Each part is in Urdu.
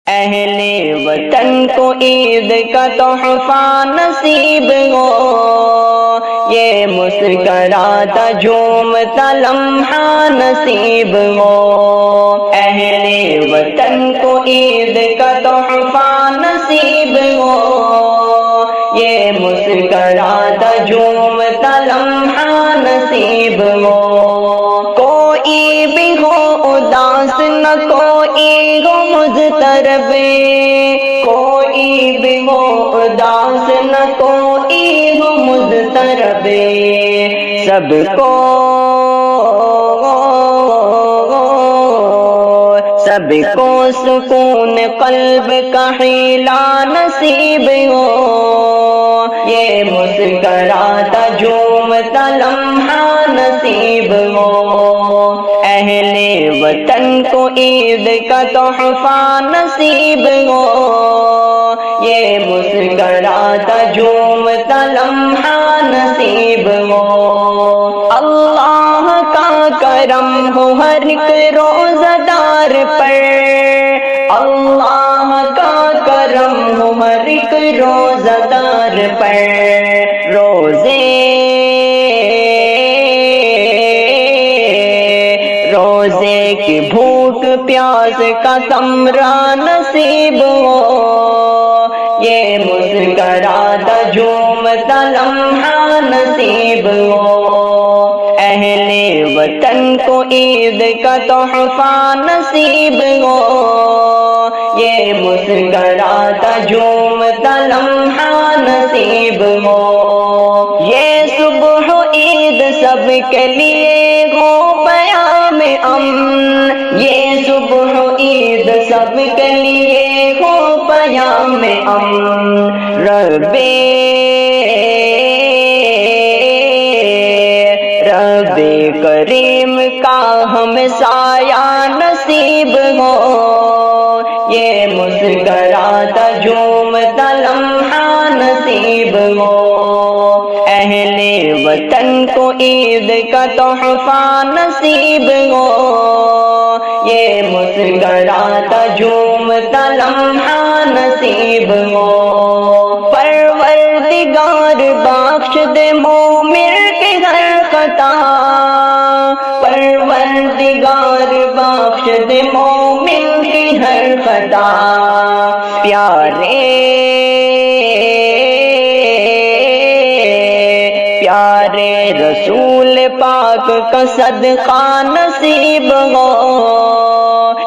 اہل وطن کو عید کا تحفہ نصیب ہو، یہ مسکراتا جھومتا لمحہ نصیب ہو۔ اہل وطن کو عید کا تحفہ نصیب ہو، یہ مسکراتا جھومتا لمحہ نصیب ہو۔ کوئی بھی ہو اداس نہ کوئی ہو مضطرب، کوئی بھی ہو اداس نہ کوئی ہو مضطرب، سب کو سکون قلب کا حیلہ نصیب ہو، یہ مسکراتا جھومتا لمحہ نصیب ہو۔ اہل وطن کو عید کا تحفہ نصیب ہو، یہ مسکراتا جھومتا لمحہ نصیب ہو۔ اللہ کا کرم ہو ہر ایک روزہ دار پر، اللہ کا کرم ہو ہر ایک روزہ دار پر، روزے کی بھوک پیاس کا ثمرہ نصیب ہو، یہ مسکراتا جھومتا لمحہ نصیب ہو۔ اہل وطن کو عید کا تحفہ نصیب ہو، یہ مسکراتا جھومتا لمحہ نصیب ہو۔ یہ صبح عید سب کے لیے ہو پیام امن، یہ صبح عید سب کے لیے ہو پیام امن، رب کریم کا ہمیں سایہ نصیب ہو، یہ مسکراتا جھومتا لمحہ نصیب ہو۔ اہل وطن کو عید کا تحفہ نصیب ہو، یہ مسکراتا جھومتا لمحہ نصیب ہو۔ پروردگار بخش دے مومن کی ہر خطا، پروردگار بخش دے مومن کی ہر خطا، پیارے رسول پاک کا صدقہ نصیب ہو،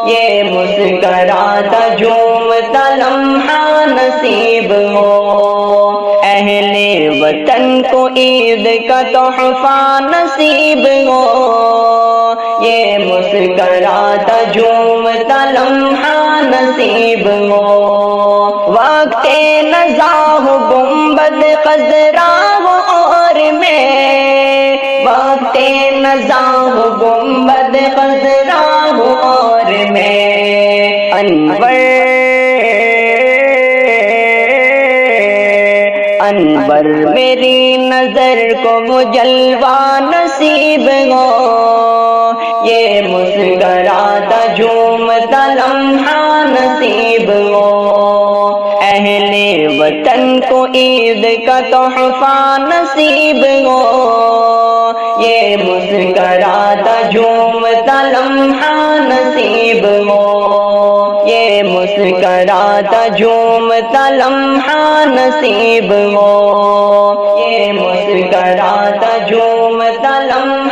یہ مسکراتا جھومتا لمحہ نصیب ہو۔ اہل وطن کو عید کا تحفہ نصیب ہو، یہ مسکراتا جھومتا لمحہ نصیب ہو۔ وقت نزاہ گنبد خضرا ہو اور میں، وقت نزاہ گنبد خضرا ہو اور میں، انور میری نظر کو وہ جلوہ نصیب ہو، یہ مسکراتا جھومتا لمحہ نصیب ہو۔ اہل وطن کو عید کا تحفہ نصیب ہو، یہ مسکراتا جھومتا لمحہ نصیب ہو، یہ مسکراتا جھومتا لمحہ نصیب ہو، یہ مسکراتا جھومتا لمحہ